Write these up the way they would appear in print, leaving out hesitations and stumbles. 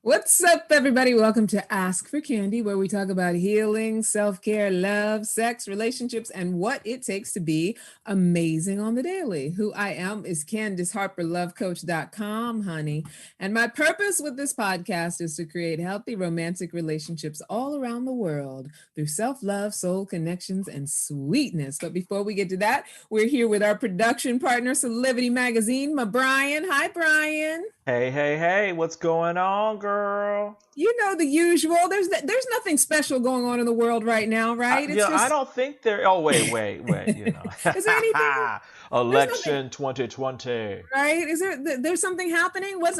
What's up, everybody? Welcome to Ask for Candy, where we talk about healing, self-care, love, sex, relationships, and what it takes to be amazing on the daily. Who I am is Candice Harper, lovecoach.com, honey. And my purpose with this podcast is to create healthy romantic relationships all around the world through self-love, soul connections, and sweetness. But before we get to that, we're here with our production partner, Celebrity Magazine, my Brian. Hi, Brian. Hey, what's going on, girl? You know the usual. There's nothing special going on in the world right now, right? I don't think there. Oh, wait. You know, Is there anything? Election 2020. Right? Is there's something happening? What's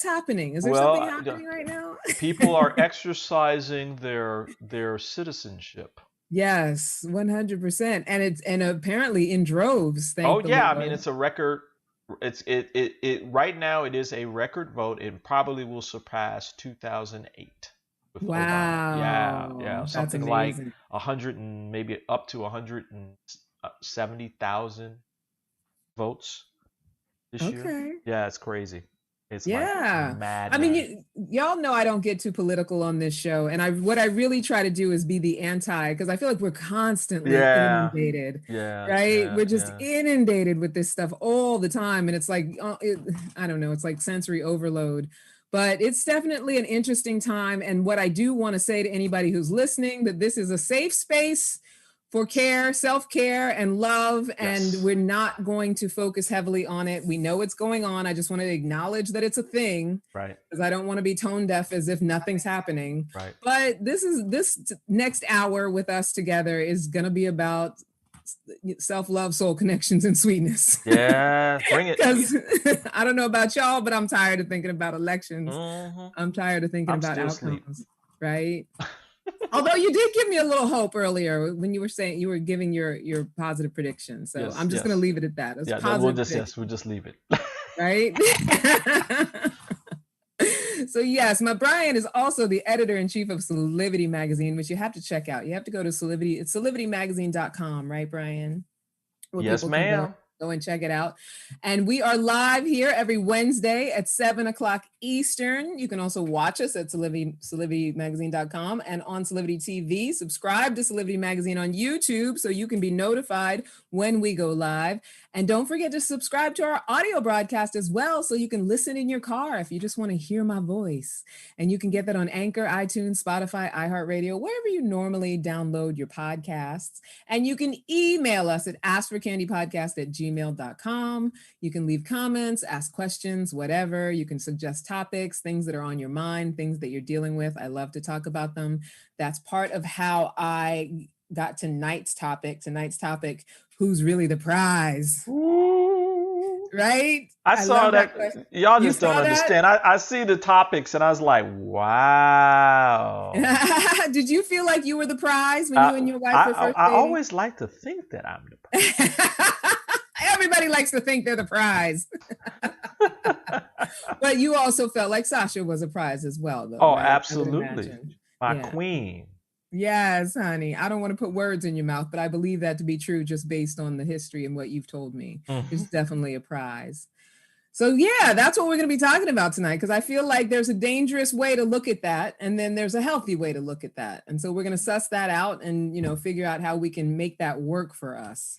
happening? Is there something happening right now? People are exercising their citizenship. Yes, 100%, and apparently in droves. Oh yeah, I mean it's a record. It right now it is a record vote. It probably will surpass 2008 with Wow. Obama. Yeah, something like 100 and maybe up to 170,000 votes this year. Yeah, it's crazy. It's like mad. I mean, y'all know I don't get too political on this show, and what I really try to do is be the anti, because I feel like we're constantly inundated. Right? We're just inundated with this stuff all the time, and it's like I don't know, it's like sensory overload. But it's definitely an interesting time. And what I do want to say to anybody who's listening, that this is a safe space for care, self-care, and love. And Yes. we're not going to focus heavily on it. We know it's going on. I just want to acknowledge that it's a thing. Right. Because I don't want to be tone deaf as if nothing's happening. Right. But this next hour with us together is going to be about self-love, soul connections, and sweetness. Yeah, bring it. Because I don't know about y'all, but I'm tired of thinking about elections. Mm-hmm. I'm tired of thinking I'm about still outcomes, asleep. right? Although you did give me a little hope earlier when you were saying you were giving your positive prediction. So Yes, I'm just going to leave it at that. Yeah, we'll just leave it. Right? So yes, my Brian is also the editor-in-chief of Selflove magazine, which you have to check out. You have to go to Selflove. It's selflovemagazine.com, right, Brian? Where Yes, people can ma'am. go and check it out. And we are live here every Wednesday at 7 o'clock Eastern. You can also watch us at selflovemagazine.com and on Selflove TV. Subscribe to Selflove Magazine on YouTube so you can be notified when we go live. And don't forget to subscribe to our audio broadcast as well so you can listen in your car if you just want to hear my voice. And you can get that on Anchor, iTunes, Spotify, iHeartRadio, wherever you normally download your podcasts. And you can email us at askforcandypodcast@gmail.com. You can leave comments, ask questions, whatever. You can suggest topics, things that are on your mind, things that you're dealing with. I love to talk about them. That's part of how I got tonight's topic. Who's really the prize? Ooh. Right? I saw that. Y'all just don't understand. I see the topics and I was like, wow. Did you feel like you were the prize when you and your wife were first dating? I always like to think that I'm the prize. Everybody likes to think they're the prize. But you also felt like Sasha was a prize as well, though. Oh, right? Absolutely. My queen. Yes, honey. I don't want to put words in your mouth, but I believe that to be true just based on the history and what you've told me. It's definitely a prize. So yeah, that's what we're going to be talking about tonight, because I feel like there's a dangerous way to look at that, and then there's a healthy way to look at that. And so we're going to suss that out and, figure out how we can make that work for us.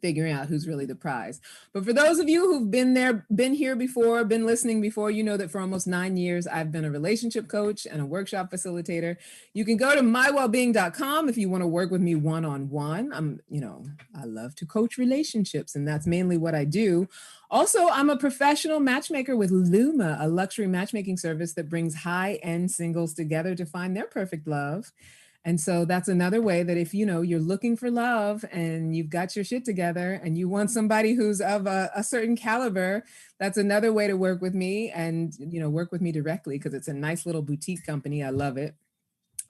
Figuring out who's really the prize. But for those of you who've been here before, been listening before, you know that for almost 9 years, I've been a relationship coach and a workshop facilitator. You can go to mywellbeing.com if you want to work with me one-on-one. I love to coach relationships, and that's mainly what I do. Also, I'm a professional matchmaker with Luma, a luxury matchmaking service that brings high-end singles together to find their perfect love. And so that's another way that if, you're looking for love and you've got your shit together and you want somebody who's of a certain caliber, that's another way to work with me and, work with me directly, because it's a nice little boutique company. I love it.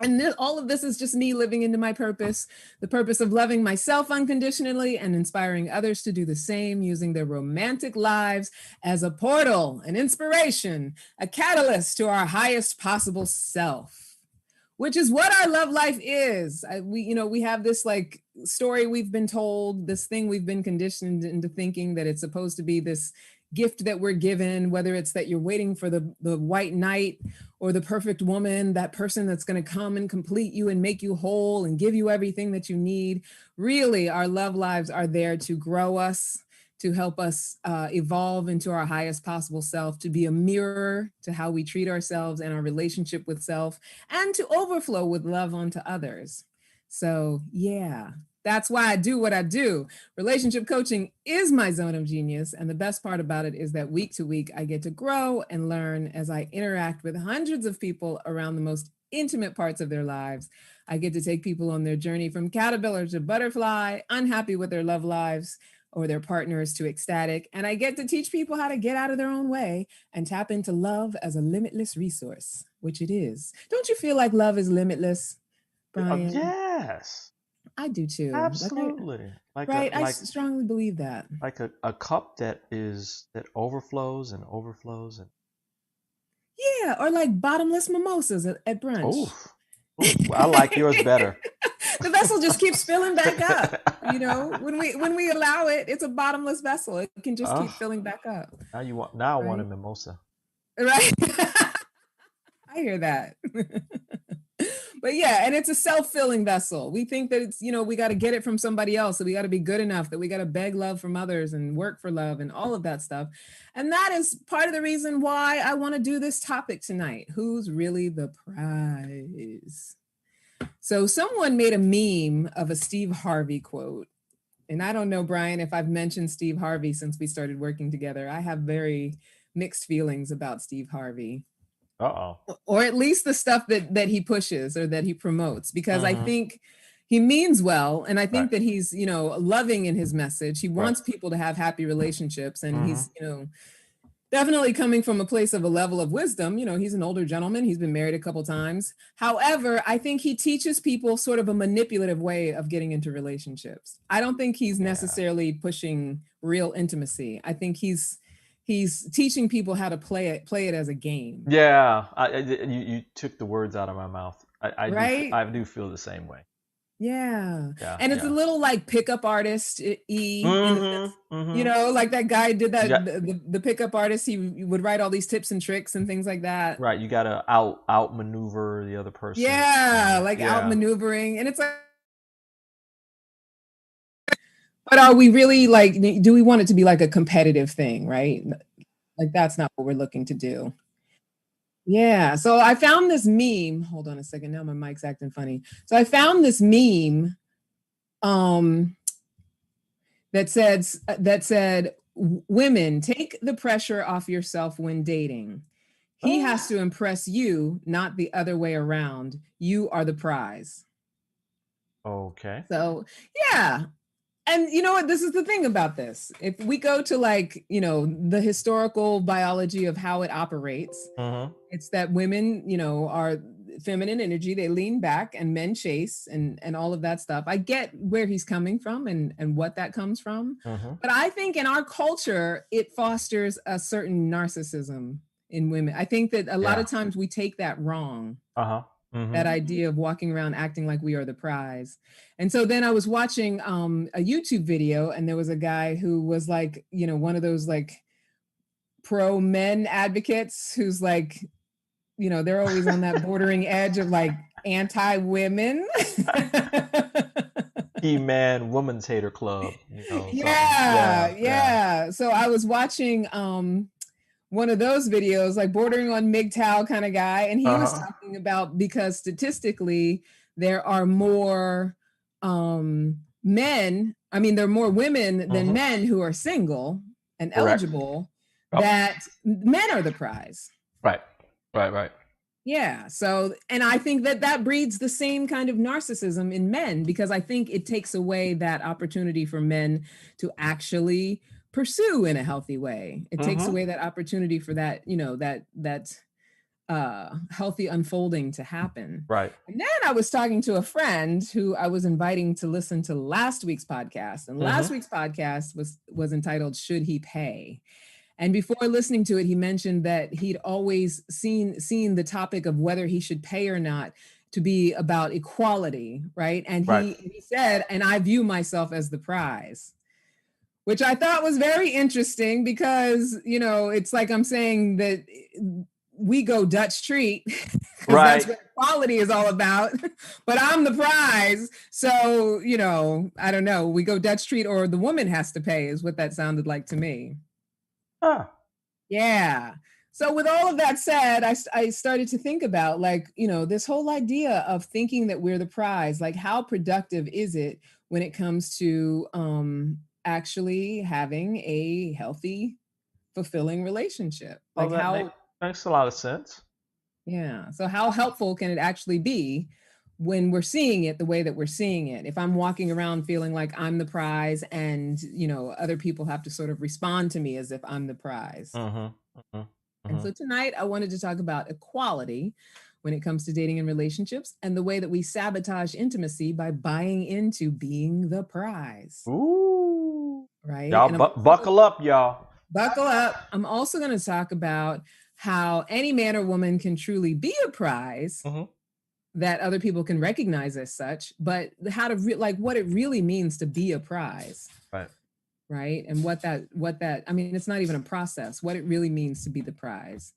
And all of this is just me living into my purpose, the purpose of loving myself unconditionally and inspiring others to do the same, using their romantic lives as a portal, an inspiration, a catalyst to our highest possible self. Which is what our love life is. We have this story we've been told, this thing we've been conditioned into thinking that it's supposed to be this gift that we're given, whether it's that you're waiting for the white knight or the perfect woman, that person that's going to come and complete you and make you whole and give you everything that you need. Really, our love lives are there to grow us, to help us evolve into our highest possible self, to be a mirror to how we treat ourselves and our relationship with self, and to overflow with love onto others. So yeah, that's why I do what I do. Relationship coaching is my zone of genius. And the best part about it is that week to week, I get to grow and learn as I interact with hundreds of people around the most intimate parts of their lives. I get to take people on their journey from caterpillar to butterfly, unhappy with their love lives or their partners, to ecstatic. And I get to teach people how to get out of their own way and tap into love as a limitless resource, which it is. Don't you feel like love is limitless, Brian? Yes. I do too. Absolutely. I strongly believe that. Like a cup that overflows and overflows. Yeah, or like bottomless mimosas at brunch. Ooh, I like yours better. The vessel just keeps filling back up. When we allow it, it's a bottomless vessel. It can just keep filling back up. Now I want a mimosa. Right? I hear that. But yeah, and it's a self-filling vessel. We think that it's, we got to get it from somebody else. So we got to be good enough, that we got to beg love from others and work for love and all of that stuff. And that is part of the reason why I want to do this topic tonight. Who's really the prize? So someone made a meme of a Steve Harvey quote. And I don't know, Brian, if I've mentioned Steve Harvey since we started working together. I have very mixed feelings about Steve Harvey. Uh-oh. Or at least the stuff that he pushes or that he promotes, because I think he means well. And I think that he's, loving in his message. He wants people to have happy relationships. And he's, definitely coming from a place of a level of wisdom. He's an older gentleman. He's been married a couple times. However, I think he teaches people sort of a manipulative way of getting into relationships. I don't think he's necessarily pushing real intimacy. I think he's teaching people how to play it as a game. Yeah, you took the words out of my mouth. I do feel the same way. Yeah. And it's a little like pickup artist like that guy did that. The pickup artist, he would write all these tips and tricks and things like that. Right. You got to outmaneuver the other person. Yeah, outmaneuvering. And it's like, but are we really do we want it to be like a competitive thing, right? Like that's not what we're looking to do. Yeah. So I found this meme. Hold on a second. Now my mic's acting funny. So I found this meme that said, women, take the pressure off yourself when dating. He has to impress you, not the other way around. You are the prize. Okay. So yeah. And you know what? This is the thing about this. If we go to the historical biology of how it operates, it's that women, are feminine energy. They lean back and men chase and all of that stuff. I get where he's coming from and what that comes from. But I think in our culture, it fosters a certain narcissism in women. I think that a lot of times we take that wrong. That idea of walking around acting like we are the prize. And so then I was watching a YouTube video, and there was a guy who was one of those pro men advocates who's they're always on that bordering edge of anti-women. E-Man Woman's Hater Club. Yeah. So I was watching one of those videos, bordering on MGTOW kind of guy. And he was talking about, because statistically, there are more men. I mean, there are more women than men who are single and eligible, that men are the prize. Right. Yeah. So, and I think that breeds the same kind of narcissism in men, because I think it takes away that opportunity for men to actually pursue in a healthy way. It takes away that opportunity for that, that healthy unfolding to happen. Right. And then I was talking to a friend who I was inviting to listen to last week's podcast. And last week's podcast was entitled, Should He Pay? And before listening to it, he mentioned that he'd always seen the topic of whether he should pay or not to be about equality, right? And he said, and I view myself as the prize, which I thought was very interesting, because, it's like I'm saying that we go Dutch treat, because that's what equality is all about, but I'm the prize. So, I don't know, we go Dutch treat, or the woman has to pay, is what that sounded like to me. Yeah. So with all of that said, I started to think about this whole idea of thinking that we're the prize. How productive is it when it comes to actually having a healthy, fulfilling relationship? Makes a lot of sense. Yeah. So how helpful can it actually be when we're seeing it the way that we're seeing it? If I'm walking around feeling like I'm the prize, and other people have to sort of respond to me as if I'm the prize. And so tonight I wanted to talk about equality when it comes to dating and relationships, and the way that we sabotage intimacy by buying into being the prize. Ooh. Right. Y'all buckle up, y'all. Buckle up. I'm also going to talk about how any man or woman can truly be a prize, that other people can recognize as such, but how to what it really means to be a prize. Right. And what that, I mean, it's not even a process, what it really means to be the prize.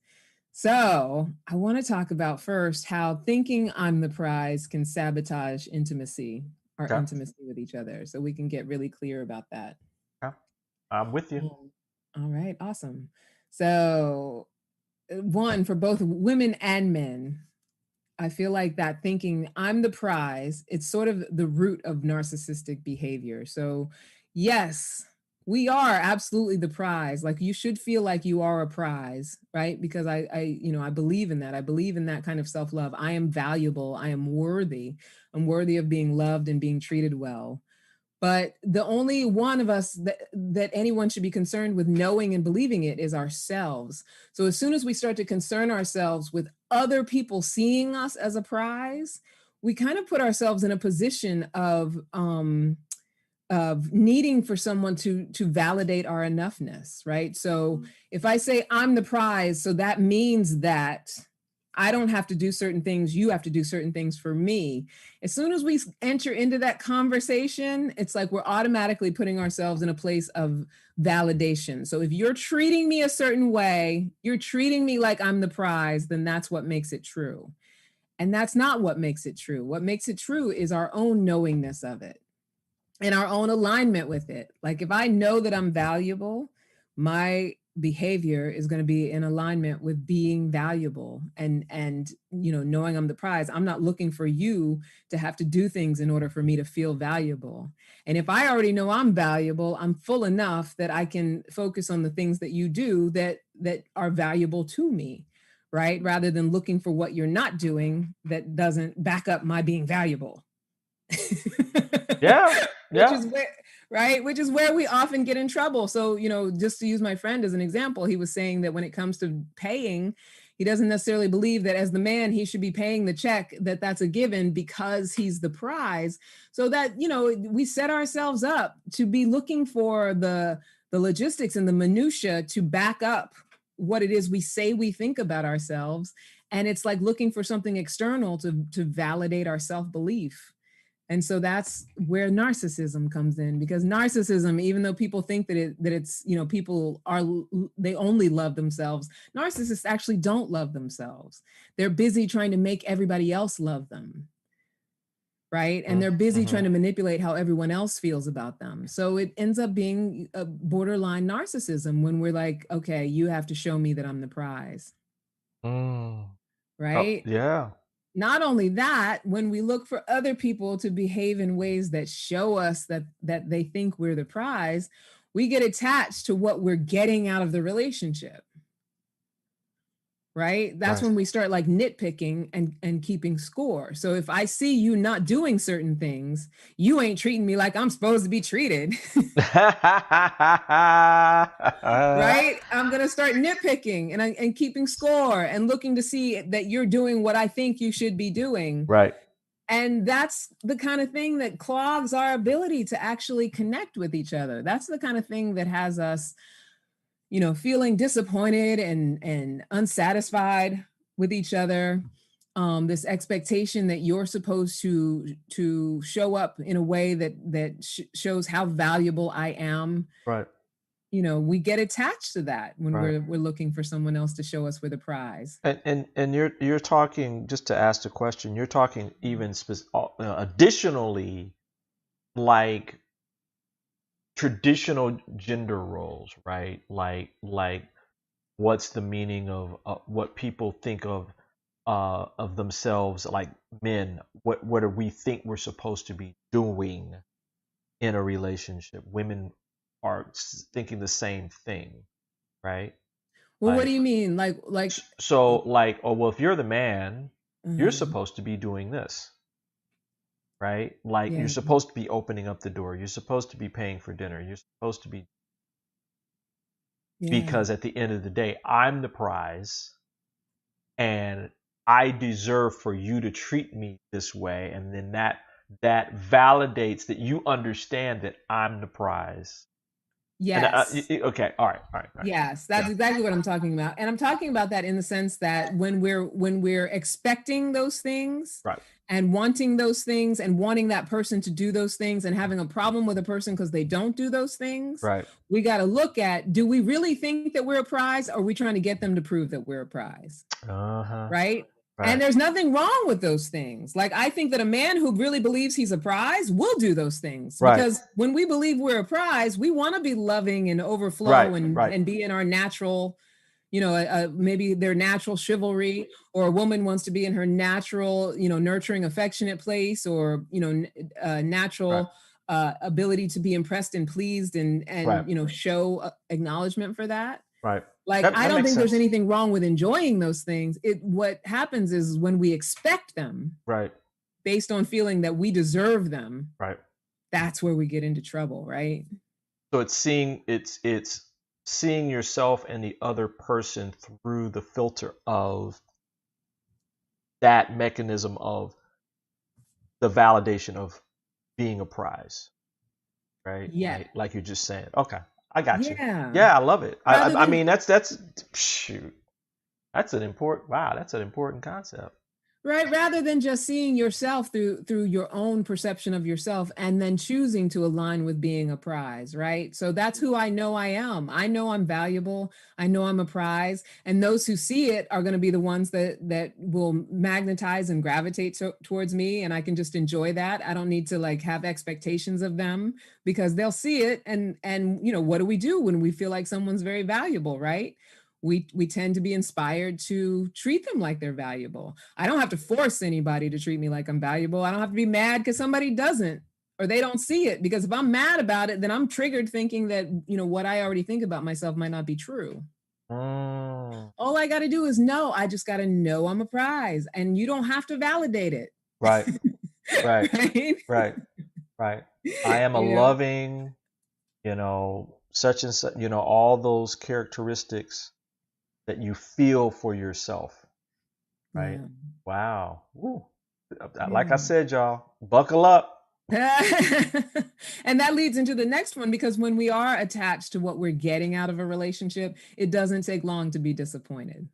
So I want to talk about first how thinking I'm the prize can sabotage intimacy, our Okay. intimacy with each other. So we can get really clear about that. Okay. I'm with you. All right, awesome. So, one for both women and men, I feel like that thinking I'm the prize, it's sort of the root of narcissistic behavior. So, yes, we are absolutely the prize. Like you should feel like you are a prize, right? Because I believe in that. I believe in that kind of self-love. I am valuable. I am worthy. I'm worthy of being loved and being treated well. But the only one of us that anyone should be concerned with knowing and believing it is ourselves. So as soon as we start to concern ourselves with other people seeing us as a prize, we kind of put ourselves in a position of needing for someone to validate our enoughness, right? So if I say I'm the prize, so that means that I don't have to do certain things, you have to do certain things for me. As soon as we enter into that conversation, it's like we're automatically putting ourselves in a place of validation. So if you're treating me a certain way, you're treating me like I'm the prize, then that's what makes it true. And that's not what makes it true. What makes it true is our own knowingness of it and our own alignment with it. Like if I know that I'm valuable, my behavior is going to be in alignment with being valuable and knowing I'm the prize. I'm not looking for you to have to do things in order for me to feel valuable. And if I already know I'm valuable, I'm full enough that I can focus on the things that you do that are valuable to me, right? Rather than looking for what you're not doing that doesn't back up my being valuable. Yeah. Which Yeah. is where right which is where we often get in trouble. So just to use my friend as an example, he was saying that when it comes to paying, he doesn't necessarily believe that as the man he should be paying the check, that's a given because he's the prize. So that we set ourselves up to be looking for the logistics and the minutia to back up what it is we say we think about ourselves, and it's like looking for something external to validate our self-belief. And so that's where narcissism comes in, because narcissism, even though people think that it's people are, they only love themselves, narcissists actually don't love themselves. They're busy trying to make everybody else love them, right? And they're busy Mm-hmm. trying to manipulate how everyone else feels about them. So it ends up being a borderline narcissism when we're like, okay, you have to show me that I'm the prize, Mm. Oh, right? yeah. Not only that, when we look for other people to behave in ways that show us that they think we're the prize, we get attached to what we're getting out of the relationship. Right? That's Right. when we start like nitpicking and keeping score. So if I see you not doing certain things, you ain't treating me like I'm supposed to be treated. Right? I'm going to start nitpicking and keeping score and looking to see that you're doing what I think you should be doing. Right. And that's the kind of thing that clogs our ability to actually connect with each other. That's the kind of thing that has us, feeling disappointed and unsatisfied with each other. This expectation that you're supposed to show up in a way that shows how valuable I am. Right. We get attached to that when Right. we're looking for someone else to show us we're the prize. And you're talking, just to ask the question, you're talking even additionally, like traditional gender roles, right? Like what's the meaning of what people think of themselves, like men, what do we think we're supposed to be doing in a relationship? Women are thinking the same thing, right? Well, what do Like, you mean? Like so like, oh well, if you're the man, you're uh, supposed to be doing this, right? Like you're yeah, supposed to be opening up the door, you're supposed to be paying for dinner, you're supposed to be, yeah. because at the end of the day, I'm the prize and I deserve for you to treat me this way, and then that validates that you understand that I'm the prize, And Yes. okay, all right, all right, all right. Yes, that's Yeah, exactly what I'm talking about. And I'm talking about that in the sense that when we're expecting those things right, and wanting those things and wanting that person to do those things and having a problem with a person because they don't do those things, right. we got to look at, do we really think that we're a prize, or are we trying to get them to prove that we're a prize? Uh-huh. Right? And Right, there's nothing wrong with those things. Like, I think that a man who really believes he's a prize will do those things, right, because when we believe we're a prize, we want to be loving and overflow right, and right, be in our natural, maybe their natural chivalry, or a woman wants to be in her natural, nurturing, affectionate place, or, right, natural ability to be impressed and pleased, and right, show acknowledgement for that. right. Like, That I that don't makes think there's sense. anything wrong with enjoying those things. What happens is when we expect them Right, based on feeling that we deserve them, right. that's where we get into trouble, right? So it's seeing yourself and the other person through the filter of that mechanism of the validation of being a prize, right? Yeah. Like you're just saying. Okay, I got you. Yeah. Yeah, I love it. Rather I than mean that's shoot. That's an important wow. That's an important concept. Right, rather than just seeing yourself through your own perception of yourself and then choosing to align with being a prize, right? So that's who I know I am. I know I'm valuable. I know I'm a prize, and those who see it are going to be the ones that will magnetize and gravitate towards me, and I can just enjoy that. I don't need to like have expectations of them, because they'll see it. And what do we do when we feel like someone's very valuable, right? We tend to be inspired to treat them like they're valuable. I don't have to force anybody to treat me like I'm valuable. I don't have to be mad because somebody doesn't, or they don't see it. Because if I'm mad about it, then I'm triggered thinking that, what I already think about myself might not be true. Mm, All I got to do is know. I just got to know I'm a prize, and you don't have to validate it. right, right, Right? right, right. I am a You know? loving, such and such, all those characteristics that you feel for yourself, right? Yeah. Wow. Woo. Like I Yeah. said, y'all, buckle up. And that leads into the next one, because when we are attached to what we're getting out of a relationship, it doesn't take long to be disappointed.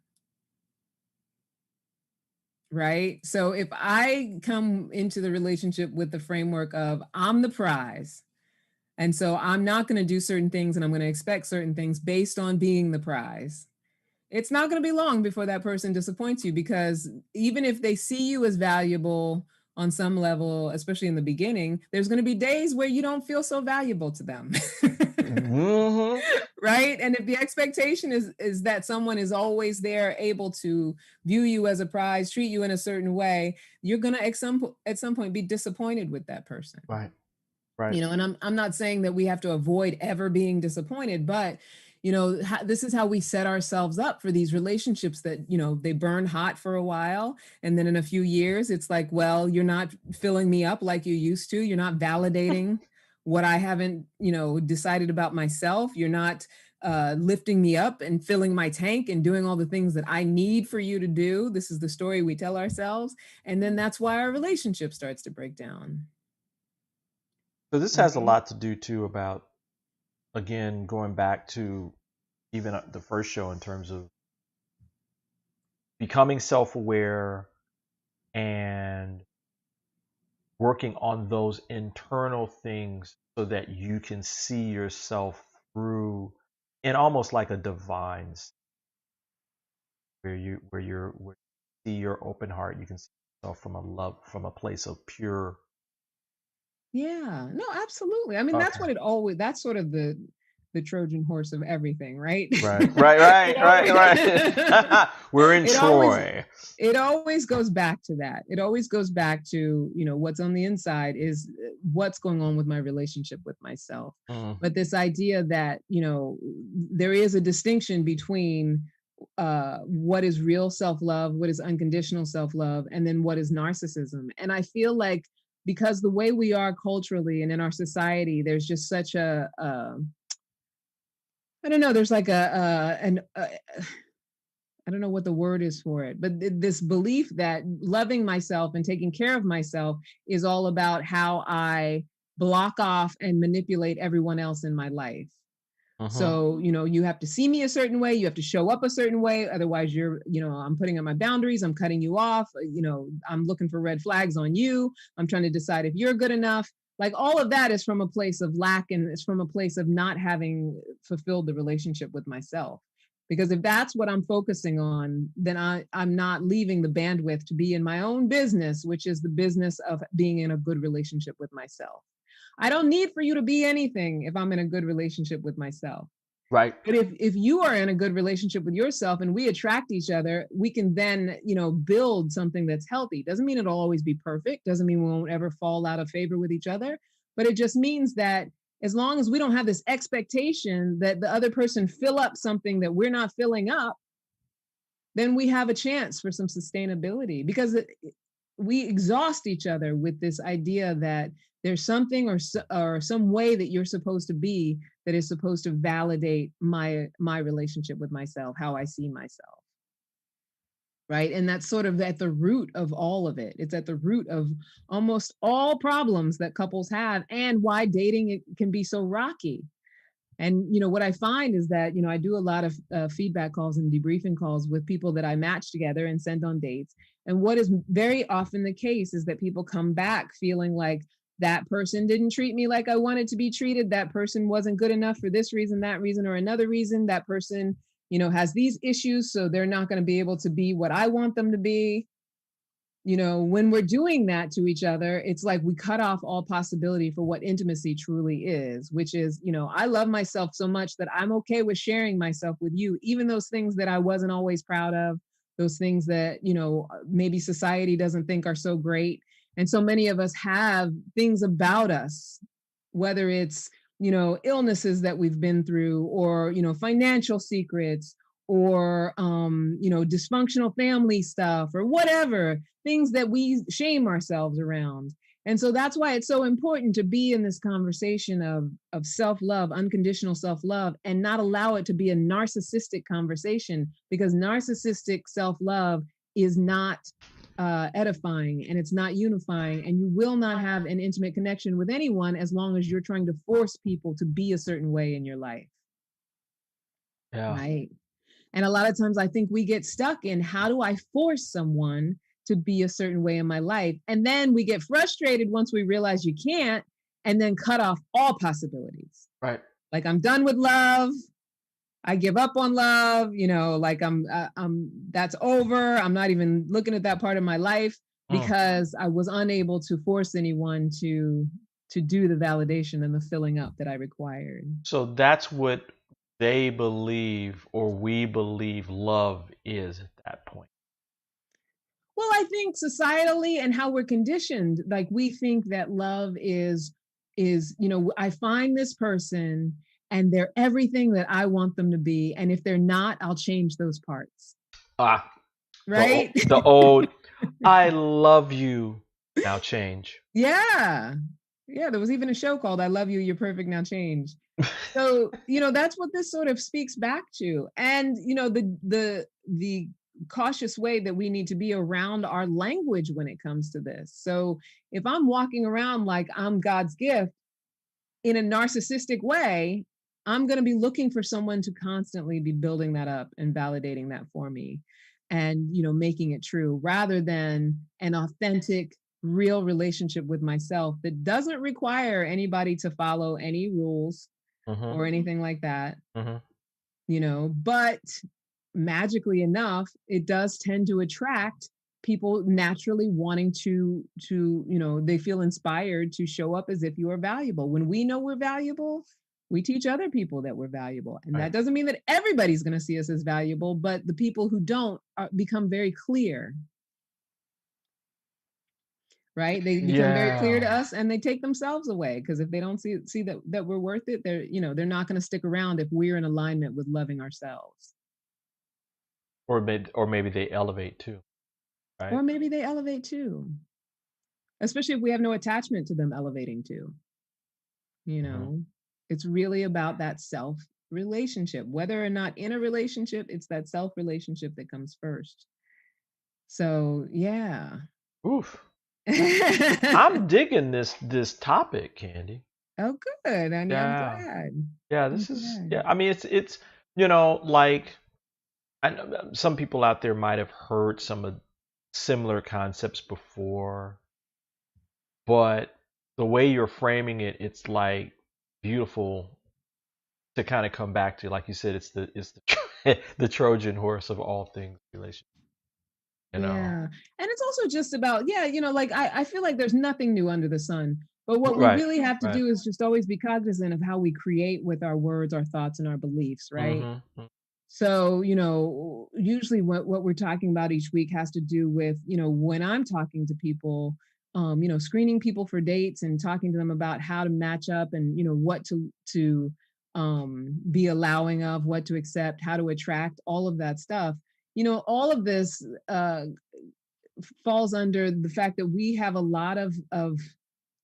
Right? So if I come into the relationship with the framework of I'm the prize, and so I'm not going to do certain things and I'm going to expect certain things based on being the prize, it's not going to be long before that person disappoints you, because even if they see you as valuable on some level, especially in the beginning, there's going to be days where you don't feel so valuable to them. Hmm. Right? And if the expectation is that someone is always there, able to view you as a prize, treat you in a certain way, you're going to at some point be disappointed with that person. Right, right. And I'm not saying that we have to avoid ever being disappointed, but this is how we set ourselves up for these relationships that they burn hot for a while, and then in a few years it's like, well, you're not filling me up like you used to. You're not validating what I haven't decided about myself. You're not lifting me up and filling my tank and doing all the things that I need for you to do. This is the story we tell ourselves, and then that's why our relationship starts to break down. So this has a Right. lot to do too about, again, going back to even the first show in terms of becoming self-aware and working on those internal things so that you can see yourself through in almost like a divine where you see your open heart, you can see yourself from a love, from a place of pure. Yeah, no, absolutely. I mean, that's Okay. what that's sort of the Trojan horse of everything, right? Right, right, right, It right, always right. We're in it always Troy. it always goes back to that. It always goes back to, what's on the inside is what's going on with my relationship with myself. Mm, But this idea that, there is a distinction between what is real self-love, what is unconditional self-love, and then what is narcissism. And I feel like, because the way we are culturally and in our society, there's just such I don't know, there's like I don't know what the word is for it, but this belief that loving myself and taking care of myself is all about how I block off and manipulate everyone else in my life. Mm-hmm. So, you have to see me a certain way, you have to show up a certain way. Otherwise, I'm putting up my boundaries, I'm cutting you off, I'm looking for red flags on you. I'm trying to decide if you're good enough. Like all of that is from a place of lack, and it's from a place of not having fulfilled the relationship with myself. Because if that's what I'm focusing on, then I'm not leaving the bandwidth to be in my own business, which is the business of being in a good relationship with myself. I don't need for you to be anything if I'm in a good relationship with myself. Right. But if you are in a good relationship with yourself and we attract each other, we can then, build something that's healthy. Doesn't mean it'll always be perfect. Doesn't mean we won't ever fall out of favor with each other. But it just means that as long as we don't have this expectation that the other person fill up something that we're not filling up, then we have a chance for some sustainability, because we exhaust each other with this idea that there's something or some way that you're supposed to be that is supposed to validate my relationship with myself, how I see myself. Right. And that's sort of at the root of all of it. It's at the root of almost all problems that couples have, and why dating it can be so rocky. And what I find is that I do a lot of feedback calls and debriefing calls with people that I match together and send on dates. And what is very often the case is that people come back feeling like that person didn't treat me like I wanted to be treated. That person wasn't good enough for this reason, that reason, or another reason. That person, has these issues, so they're not going to be able to be what I want them to be. When we're doing that to each other, it's like we cut off all possibility for what intimacy truly is, which is, I love myself so much that I'm okay with sharing myself with you, even those things that I wasn't always proud of, those things that, maybe society doesn't think are so great. And so many of us have things about us, whether it's, illnesses that we've been through, or, financial secrets, or dysfunctional family stuff, or whatever, things that we shame ourselves around. And so that's why it's so important to be in this conversation of self-love, unconditional self-love, and not allow it to be a narcissistic conversation, because narcissistic self-love is not edifying, and it's not unifying, and you will not have an intimate connection with anyone as long as you're trying to force people to be a certain way in your life. Yeah. Right. And a lot of times I think we get stuck in, how do I force someone to be a certain way in my life? And then we get frustrated once we realize you can't, and then cut off all possibilities. Right. Like, I'm done with love. I give up on love, like I'm that's over. I'm not even looking at that part of my life, because I was unable to force anyone to do the validation and the filling up that I required. So that's what they believe, or we believe love is at that point. Well, I think societally and how we're conditioned, like we think that love is, I find this person and they're everything that I want them to be. And if they're not, I'll change those parts. Ah, Right? the old, I love you, now change. Yeah. Yeah. There was even a show called I Love You, You're Perfect, Now Change. So, that's what this sort of speaks back to. And, the cautious way that we need to be around our language when it comes to this. So if I'm walking around like I'm God's gift in a narcissistic way, I'm going to be looking for someone to constantly be building that up and validating that for me, and, making it true, rather than an authentic, real relationship with myself that doesn't require anybody to follow any rules or anything like that. But magically enough, it does tend to attract people naturally wanting to they feel inspired to show up as if you are valuable. When we know we're valuable, we teach other people that we're valuable. And Right. that doesn't mean that everybody's going to see us as valuable, but the people who don't become very clear. Right? They become very clear to us, and they take themselves away, because if they don't see that we're worth it, they're not going to stick around if we're in alignment with loving ourselves. Or maybe they elevate too, right? Or maybe they elevate too, especially if we have no attachment to them elevating too. It's really about that self relationship. Whether or not in a relationship, it's that self relationship that comes first. So, yeah. Oof. I'm digging this topic, Candy. Oh, good. I'm Yeah. glad. Yeah, I'm this is glad. yeah, I mean it's you know, like I know some people out there might have heard some of similar concepts before, but the way you're framing it, it's like beautiful to kind of come back to. Like you said, it's the the Trojan horse of all things relationship, you know. Yeah. And it's also just about, yeah, like I feel like there's nothing new under the sun. But what we Right. really have to Right. do is just always be cognizant of how we create with our words, our thoughts, and our beliefs, right? Mhm. So, usually what we're talking about each week has to do with, when I'm talking to people, screening people for dates and talking to them about how to match up and, what to be allowing of, what to accept, how to attract, all of that stuff. All of this falls under the fact that we have a lot of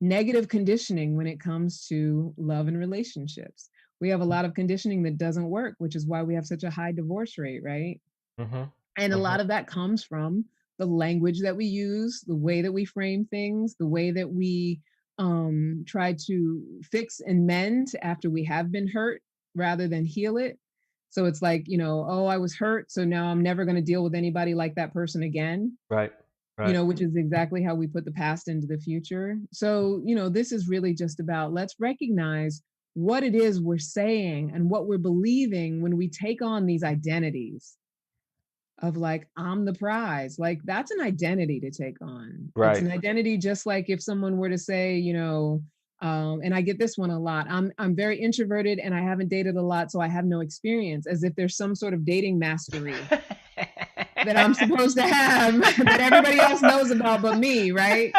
negative conditioning when it comes to love and relationships. We have a lot of conditioning that doesn't work, which is why we have such a high divorce rate, right? Mhm. And a Mhm. lot of that comes from the language that we use, the way that we frame things, the way that we try to fix and mend after we have been hurt rather than heal it. So it's like, oh, I was hurt, so now I'm never going to deal with anybody like that person again, Right. Right. which is exactly how we put the past into the future. So, this is really just about, let's recognize what it is we're saying and what we're believing when we take on these identities of like, I'm the prize. Like, that's an identity to take on. It's Right. an identity, just like if someone were to say, and I get this one a lot. I'm very introverted and I haven't dated a lot, so I have no experience, as if there's some sort of dating mastery that I'm supposed to have that everybody else knows about but me, right?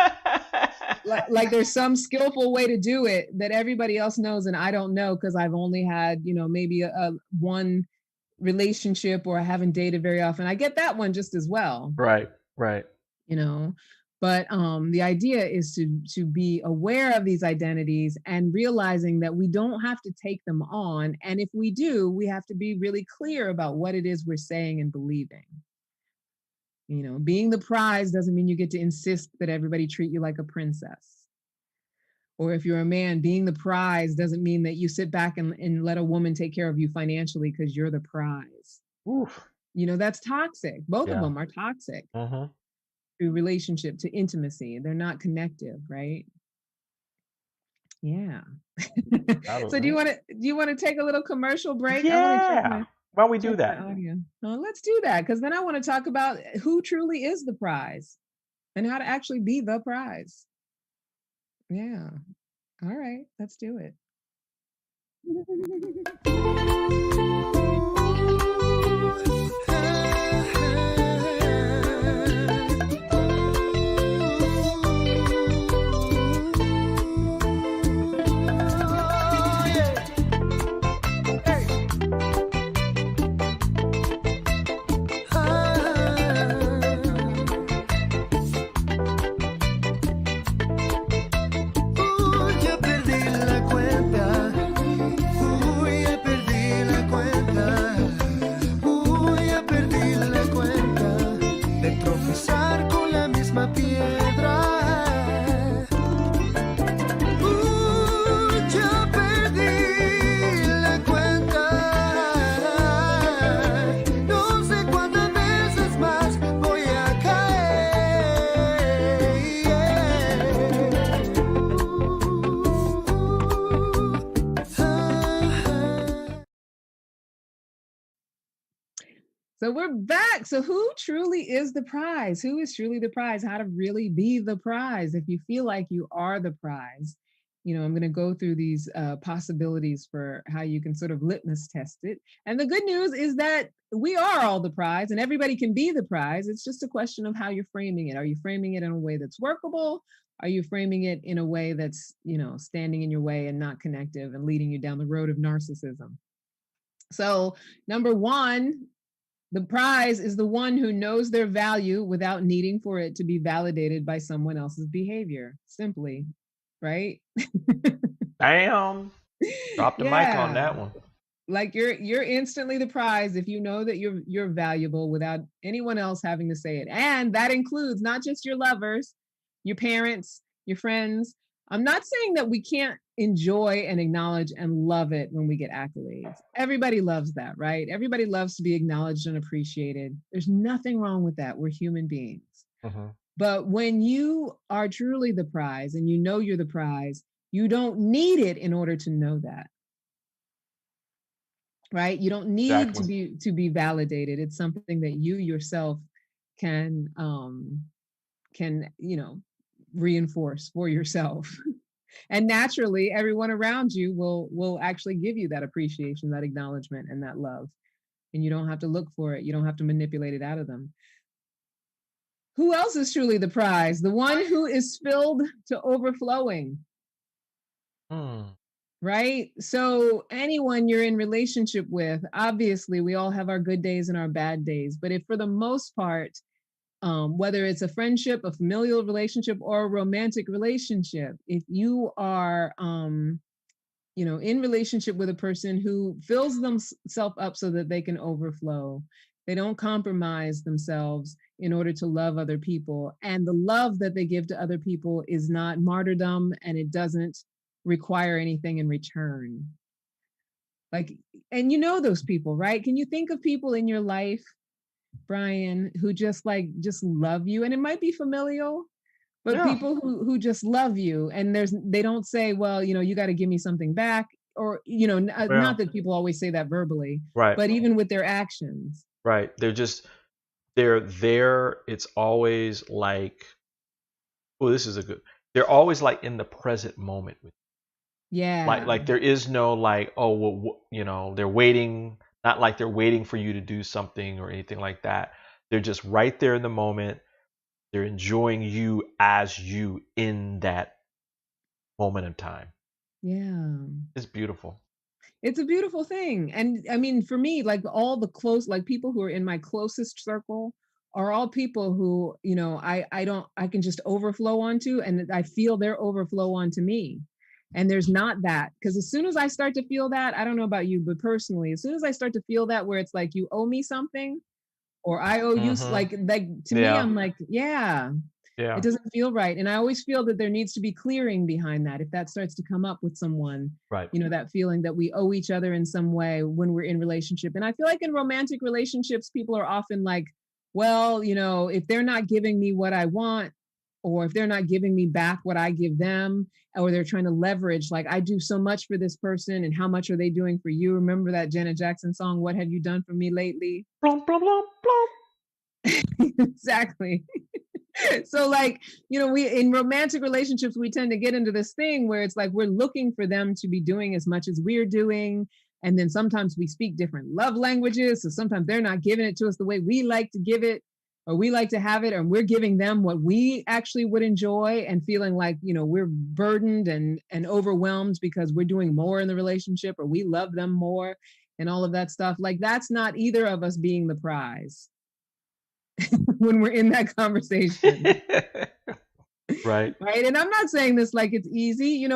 Like there's some skillful way to do it that everybody else knows and I don't know because I've only had, maybe a one relationship, or I haven't dated very often. I get that one just as well, Right. Right. you know. But the idea is to be aware of these identities and realizing that we don't have to take them on. And if we do, we have to be really clear about what it is we're saying and believing. Being the prize doesn't mean you get to insist that everybody treat you like a princess. Or if you're a man, being the prize doesn't mean that you sit back and let a woman take care of you financially because you're the prize. Oof. That's toxic. Both of Yeah. them are toxic Mhm. to relationship, to intimacy. They're not connective, right? Yeah. So do you Absolutely. want to take a little commercial break? I want to Yeah. Why don't we do check my that? audio. Let's do that, because then I want to talk about who truly is the prize and how to actually be the prize. Yeah. All right, let's do it. Ya perdí la cuenta, ya perdí la cuenta, ya perdí la cuenta de tropezar con la misma piedra. Ya perdí la cuenta, no sé cuántas veces más voy a caer. So we're back. So who truly is the prize? Who is truly the prize? How to really be the prize? If you feel like you are the prize, I'm going to go through these possibilities for how you can sort of litmus test it. And the good news is that we are all the prize and everybody can be the prize. It's just a question of how you're framing it. Are you framing it in a way that's workable? Are you framing it in a way that's, standing in your way and not connective and leading you down the road of narcissism? So, number one, the prize is the one who knows their value without needing for it to be validated by someone else's behavior. Simply, right? Damn. Drop the mic on Yeah. that one. Like you're instantly the prize if you know that you're valuable without anyone else having to say it. And that includes not just your lovers, your parents, your friends. I'm not saying that we can't enjoy and acknowledge and love it when we get accolades. Everybody loves that, right? Everybody loves to be acknowledged and appreciated. There's nothing wrong with that. We're human beings. But when you are truly the prize and you know you're the prize, you don't need it in order to know that. Right? You don't need Exactly. to be validated. It's something that you yourself can reinforce for yourself. And naturally, everyone around you will actually give you that appreciation, that acknowledgement, and that love. And you don't have to look for it. You don't have to manipulate it out of them. Who else is truly the prize? The one who is filled to overflowing. Right? So anyone you're in relationship with, obviously we all have our good days and our bad days. But if for the most part, whether it's a friendship, a familial relationship, or a romantic relationship, if you are in relationship with a person who fills themselves up so that they can overflow, they don't compromise themselves in order to love other people, and the love that they give to other people is not martyrdom, and it doesn't require anything in return. Like, and those people, right? Can you think of people in your life, Brian, who just love you? And it might be familial, but people who just love you, and they don't say, well, you got to give me something back, or not that people always say that verbally, Right. but even with their actions. Right. They're there. It's always like, oh, they're always like in the present moment with Yeah. like there is no like, oh, well, they're waiting, not like they're waiting for you to do something or anything like that. They're just right there in the moment. They're enjoying you as you in that moment of time. Yeah. It's beautiful. It's a beautiful thing. And I mean, for me, like all the like people who are in my closest circle are all people who, I can just overflow onto, and I feel their overflow onto me. And there's not that, because as soon as I start to feel that, I don't know about you, but personally, as soon as I start to feel that, where it's like you owe me something, or I owe you, like to me, I'm like, yeah. It doesn't feel right. And I always feel that there needs to be clearing behind that. If that starts to come up with someone, right. That feeling that we owe each other in some way when we're in relationship. And I feel like in romantic relationships, people are often like, well, if they're not giving me what I want, or if they're not giving me back what I give them, or they're trying to leverage, like, I do so much for this person, and how much are they doing for you? Remember that Janet Jackson song, What Have You Done For Me Lately? Blum, blum, blum, blum. Exactly. So like, we in romantic relationships, we tend to get into this thing where it's like we're looking for them to be doing as much as we're doing. And then sometimes we speak different love languages. So sometimes they're not giving it to us the way we like to give it, or we like to have it, and we're giving them what we actually would enjoy, and feeling like, we're burdened and overwhelmed because we're doing more in the relationship, or we love them more, and all of that stuff. Like, that's not either of us being the prize. When we're in that conversation. Right. Right. And I'm not saying this like it's easy.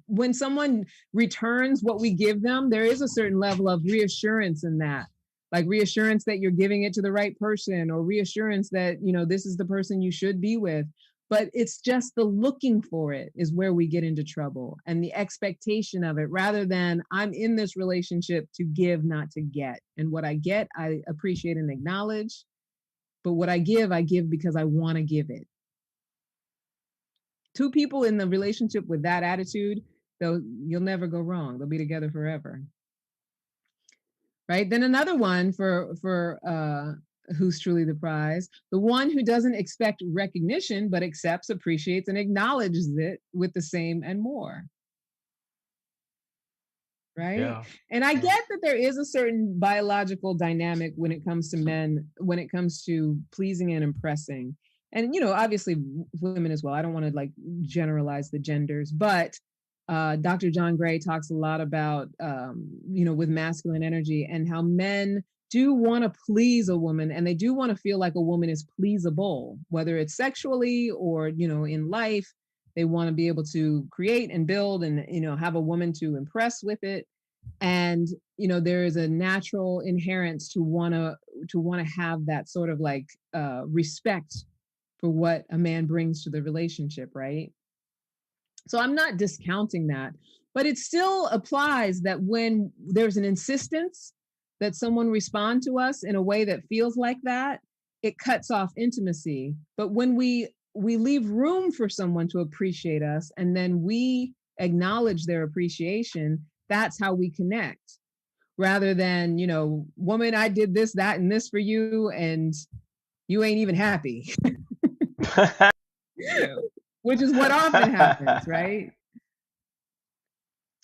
When someone returns what we give them, there is a certain level of reassurance in that, like reassurance that you're giving it to the right person, or reassurance that, this is the person you should be with. But it's just the looking for it is where we get into trouble, and the expectation of it, rather than I'm in this relationship to give, not to get. And what I get, I appreciate and acknowledge. But what I give because I want to give it. Two people in the relationship with that attitude, though, you'll never go wrong. They'll be together forever. Right? Then another one for who's truly the prize, the one who doesn't expect recognition, but accepts, appreciates, and acknowledges it with the same and more. Right? Yeah. And I get that there is a certain biological dynamic when it comes to men, when it comes to pleasing and impressing. And, obviously women as well. I don't want to like generalize the genders, but Dr. John Gray talks a lot about, with masculine energy, and how men do want to please a woman, and they do want to feel like a woman is pleasable, whether it's sexually or, in life. They want to be able to create and build and, have a woman to impress with it. And, there is a natural inherence to want to have that sort of like respect for what a man brings to the relationship, right? So I'm not discounting that, but it still applies that when there's an insistence that someone respond to us in a way that feels like that, it cuts off intimacy. But when we leave room for someone to appreciate us and then we acknowledge their appreciation, that's how we connect. Rather than, woman, I did this, that, and this for you, and you ain't even happy. Which is what often happens, right?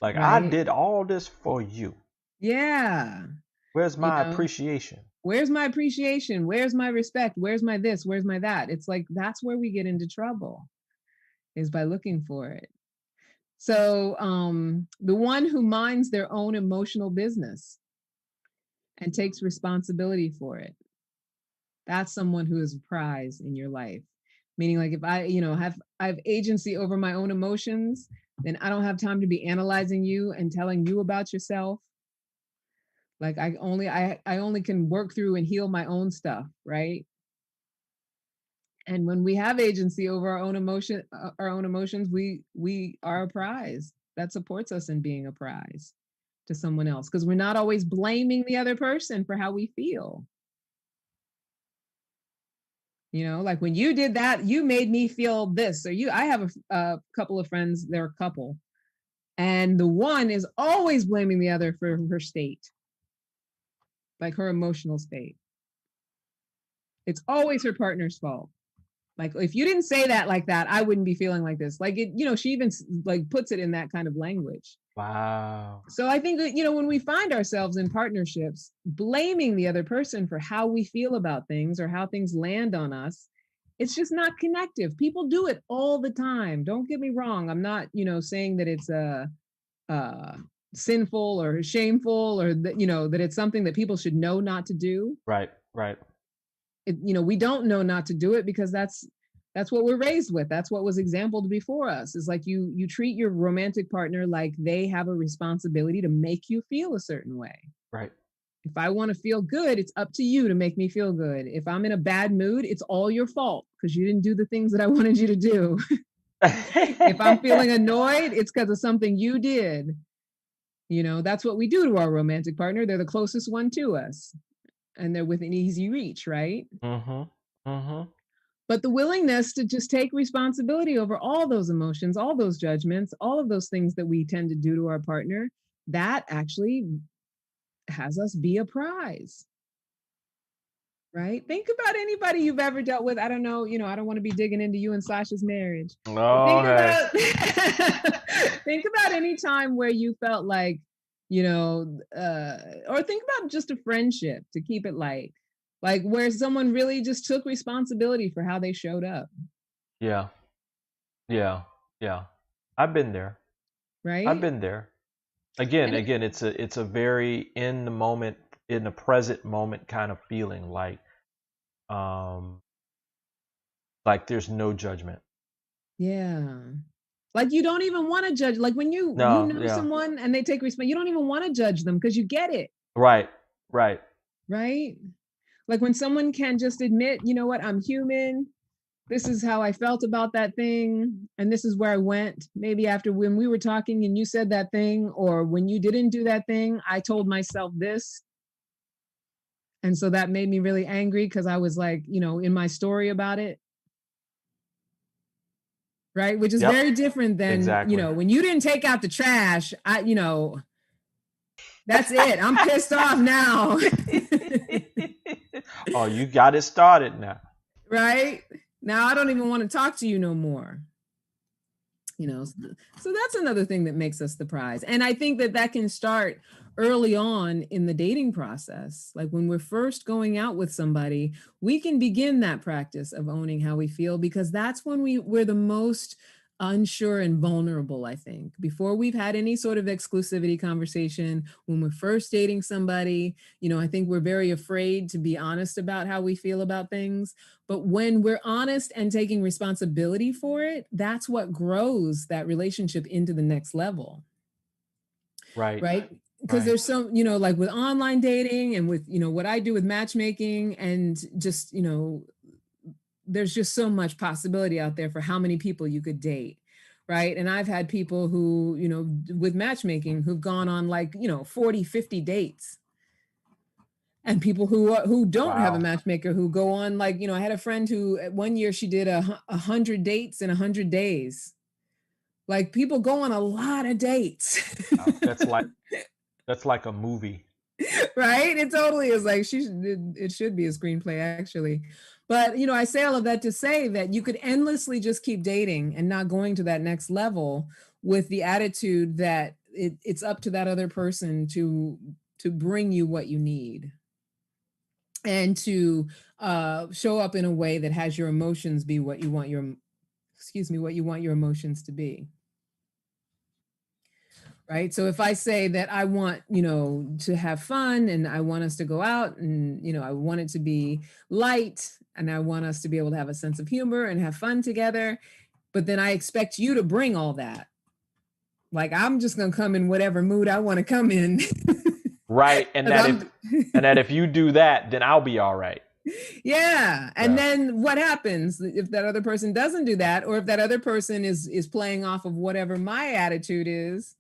Like, I Right? did all this for you. Yeah. Where's my appreciation? Where's my appreciation? Where's my respect? Where's my this? Where's my that? It's like, that's where we get into trouble, is by looking for it. So the one who minds their own emotional business and takes responsibility for it, that's someone who is a prize in your life. Meaning, like, if I, I have agency over my own emotions, then I don't have time to be analyzing you and telling you about yourself. Like, I only can work through and heal my own stuff, right? And when we have agency over our own emotions, we are a prize. That supports us in being a prize to someone else, because we're not always blaming the other person for how we feel. Like, when you did that, you made me feel this. Or I have a couple of friends, they're a couple, and the one is always blaming the other for her state, like her emotional state. It's always her partner's fault. Like, if you didn't say that like that, I wouldn't be feeling like this. Like, she even like puts it in that kind of language. Wow. So I think that, when we find ourselves in partnerships, blaming the other person for how we feel about things or how things land on us, it's just not connective. People do it all the time. Don't get me wrong. I'm not, saying that it's sinful or shameful, or that, that it's something that people should know not to do. Right. We don't know not to do it because that's what we're raised with. That's what was exampled before us. Is like, you treat your romantic partner like they have a responsibility to make you feel a certain way. Right. If I want to feel good, it's up to you to make me feel good. If I'm in a bad mood, it's all your fault because you didn't do the things that I wanted you to do. If I'm feeling annoyed, it's because of something you did. That's what we do to our romantic partner. They're the closest one to us, and they're within easy reach, right? But the willingness to just take responsibility over all those emotions, all those judgments, all of those things that we tend to do to our partner, that actually has us be a prize. Right? Think about anybody you've ever dealt with. I don't know, I don't want to be digging into you and Sasha's marriage. Okay. Think about any time where you felt like, or think about just a friendship, to keep it light. Like, where someone really just took responsibility for how they showed up. Yeah. I've been there. Right? I've been there. Again, it's a very in the moment, in the present moment kind of feeling, like there's no judgment. Yeah. Like, you don't even want to judge. Like, when you know someone and they take responsibility, you don't even want to judge them because you get it. Right. Like, when someone can just admit, you know what, I'm human. This is how I felt about that thing. And this is where I went. Maybe after when we were talking and you said that thing, or when you didn't do that thing, I told myself this. And so that made me really angry because I was like, in my story about it. Right. Which is very different than, when you didn't take out the trash, that's it. I'm pissed off now. Oh, you got it started now. Right? Now I don't even want to talk to you no more. So that's another thing that makes us the prize. And I think that can start early on in the dating process. Like, when we're first going out with somebody, we can begin that practice of owning how we feel, because that's when we're the most unsure and vulnerable, I think. Before we've had any sort of exclusivity conversation, when we're first dating somebody, I think we're very afraid to be honest about how we feel about things. But when we're honest and taking responsibility for it, that's what grows that relationship into the next level. Right? Because there's some, like with online dating and with, what I do with matchmaking, and just, there's just so much possibility out there for how many people you could date. right? And I've had people who, with matchmaking, who've gone on like, 40, 50 dates. And people who don't have a Wow. matchmaker, who go on like, I had a friend who 1 year she did 100 dates in 100 days. Like, people go on a lot of dates. Wow. That's like a movie. Right? It totally is. Like, it should be a screenplay, actually. But I say all of that to say that you could endlessly just keep dating and not going to that next level, with the attitude that it's up to that other person to bring you what you need, and to show up in a way that has your emotions be what you want your emotions to be. Right. So if I say that I want, to have fun, and I want us to go out, and, I want it to be light, and I want us to be able to have a sense of humor and have fun together, but then I expect you to bring all that. Like, I'm just going to come in whatever mood I want to come in. Right. And that if you do that, then I'll be all right. Yeah. And then what happens if that other person doesn't do that, or if that other person is playing off of whatever my attitude is?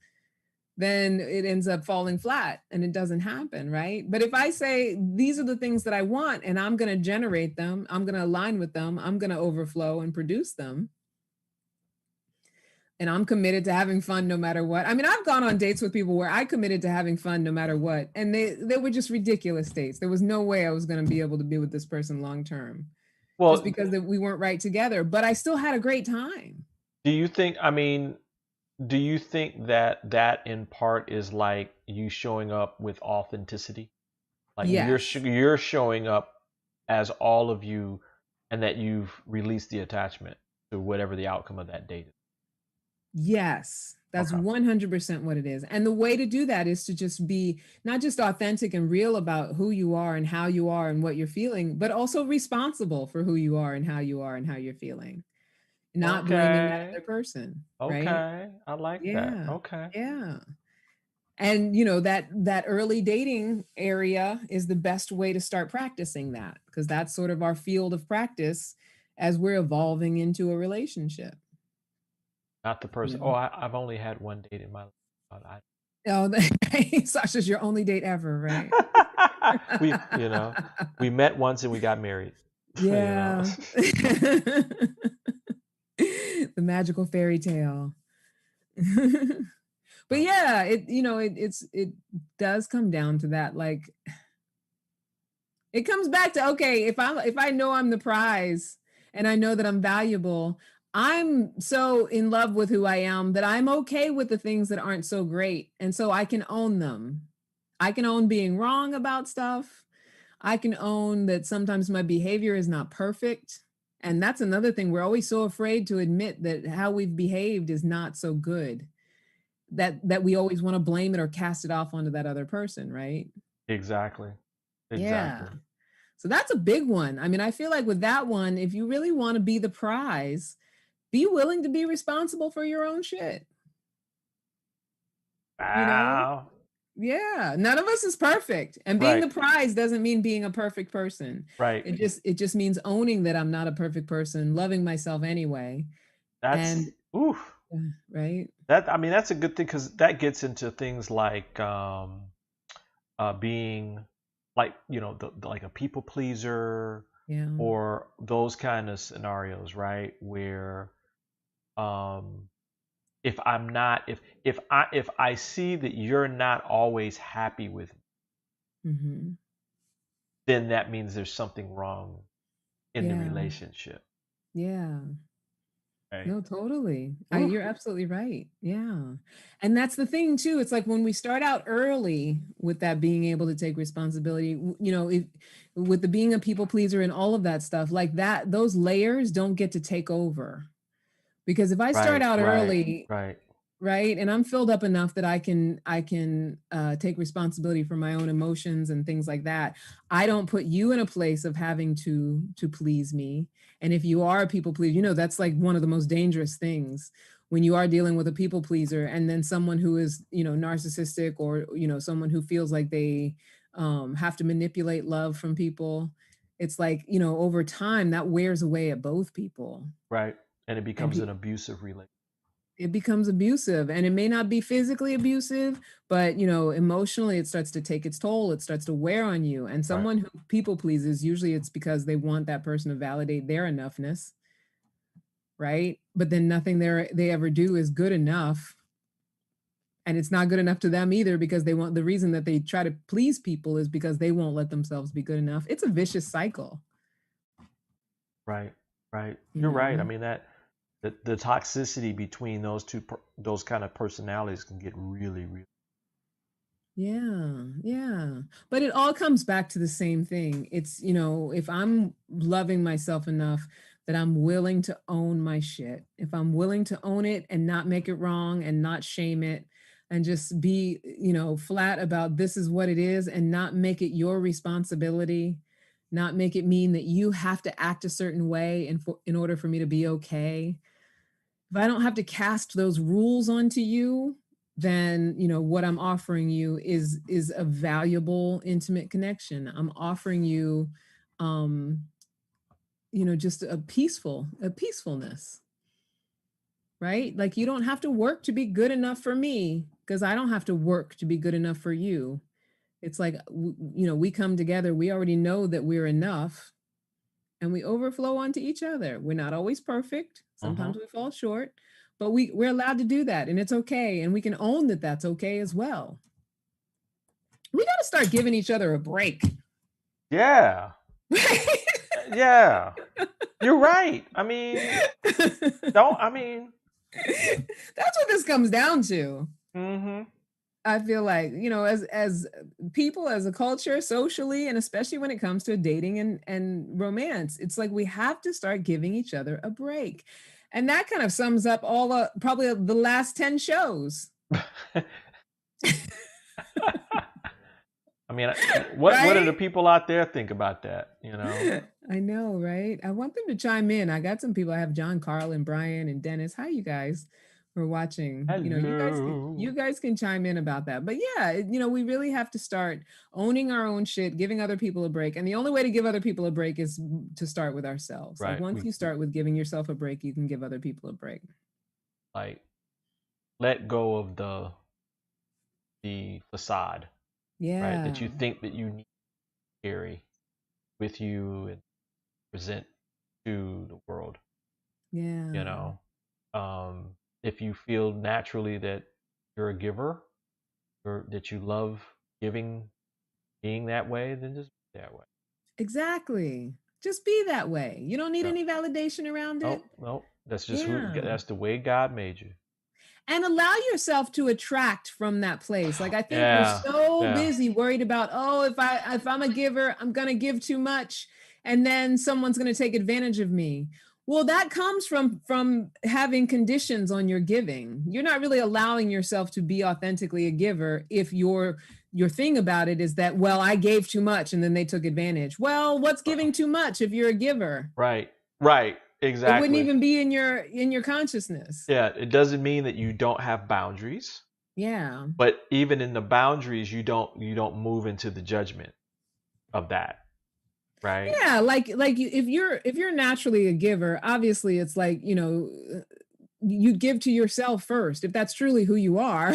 Then it ends up falling flat and it doesn't happen, right? But if I say, these are the things that I want, and I'm going to generate them, I'm going to align with them, I'm going to overflow and produce them, and I'm committed to having fun no matter what. I mean, I've gone on dates with people where I committed to having fun no matter what, and they were just ridiculous dates. There was no way I was going to be able to be with this person long term, just because we weren't right together. But I still had a great time. Do you think that in part is like you showing up with authenticity? Like, yes. you're showing up as all of you, and that you've released the attachment to whatever the outcome of that date is? Yes, that's 100% what it is. And the way to do that is to just be not just authentic and real about who you are and how you are and what you're feeling, but also responsible for who you are and how you are and how you're feeling. Not blaming that other person. Right? Okay. I like that. Okay. Yeah. And that early dating area is the best way to start practicing that, because that's sort of our field of practice as we're evolving into a relationship. Not the person. Oh, I've only had one date in my life. Oh, Sasha's your only date ever, right? we met once and we got married. Yeah. The magical fairy tale. But yeah, it does come down to that. Like, it comes back to, okay, if I know I'm the prize and I know that I'm valuable, I'm so in love with who I am that I'm okay with the things that aren't so great. And so I can own them. I can own being wrong about stuff. I can own that sometimes my behavior is not perfect. And that's another thing. We're always so afraid to admit that how we've behaved is not so good, that we always want to blame it or cast it off onto that other person, right? Exactly. Yeah. So that's a big one. I mean, I feel like with that one, if you really want to be the prize, be willing to be responsible for your own shit. Wow. Yeah. None of us is perfect. And being the prize doesn't mean being a perfect person. Right. It just means owning that I'm not a perfect person, loving myself anyway. Right. That's a good thing, because that gets into things like being like, like a people pleaser, or those kind of scenarios, right? Where if I see that you're not always happy with me, then that means there's something wrong in the relationship. Yeah. Right. No, totally. You're absolutely right. Yeah. And that's the thing too. It's like, when we start out early with that being able to take responsibility, with the being a people pleaser and all of that stuff like that, those layers don't get to take over. Because if I start out early, right, and I'm filled up enough that I can take responsibility for my own emotions and things like that, I don't put you in a place of having to please me. And if you are a people pleaser, that's like one of the most dangerous things, when you are dealing with a people pleaser, and then someone who is narcissistic, or someone who feels like they have to manipulate love from people. It's like, over time that wears away at both people. Right. And it becomes an abusive relationship. it becomes abusive, and it may not be physically abusive, but emotionally it starts to take its toll. It starts to wear on you. And Right. someone who people pleases, usually it's because they want that person to validate their enoughness, right? But then nothing they ever do is good enough. And it's not good enough to them either, because the reason that they try to please people is because they won't let themselves be good enough. It's a vicious cycle. Right. You You're right. I know? mean, that the toxicity between those kind of personalities can get really, really. Yeah. But it all comes back to the same thing. It's, if I'm loving myself enough that I'm willing to own my shit, if I'm willing to own it and not make it wrong and not shame it, and just be, flat about this is what it is, and not make it your responsibility, not make it mean that you have to act a certain way in order for me to be okay. If I don't have to cast those rules onto you, then what I'm offering you is a valuable intimate connection. I'm offering you just a peacefulness, right? Like, you don't have to work to be good enough for me, because I don't have to work to be good enough for you. It's like, we come together, we already know that we're enough, and we overflow onto each other. We're not always perfect. Sometimes we fall short, but we're allowed to do that, and it's okay. And we can own that that's okay as well. We got to start giving each other a break. Yeah. Yeah. You're right. I mean, that's what this comes down to. I feel like, as people, as a culture, socially, and especially when it comes to dating and romance, it's like we have to start giving each other a break. And that kind of sums up probably the last 10 shows. I mean, what do the people out there think about that? I know, right? I want them to chime in. I got some people. I have John, Carl, and Brian, and Dennis. Hi, you guys, for watching. Hello. You guys can chime in about that. But yeah, we really have to start owning our own shit, giving other people a break. And the only way to give other people a break is to start with ourselves. Right. Like, once you start with giving yourself a break, you can give other people a break. Like, let go of the facade. Yeah. Right. That you think that you need to carry with you and present to the world. Yeah. If you feel naturally that you're a giver, or that you love giving, being that way, then just be that way. Exactly. Just be that way. You don't need any validation around it. Nope. That's just that's the way God made you. And allow yourself to attract from that place. Like, I think we're so busy worried about, if I'm a giver, I'm going to give too much, and then someone's going to take advantage of me. Well, that comes from having conditions on your giving. You're not really allowing yourself to be authentically a giver if your thing about it is that, well, I gave too much and then they took advantage. Well, what's giving too much if you're a giver? Right. Exactly. It wouldn't even be in your consciousness. Yeah, it doesn't mean that you don't have boundaries. Yeah. But even in the boundaries, you don't move into the judgment of that. Right? Yeah, like if you're naturally a giver, obviously it's like, you give to yourself first. If that's truly who you are,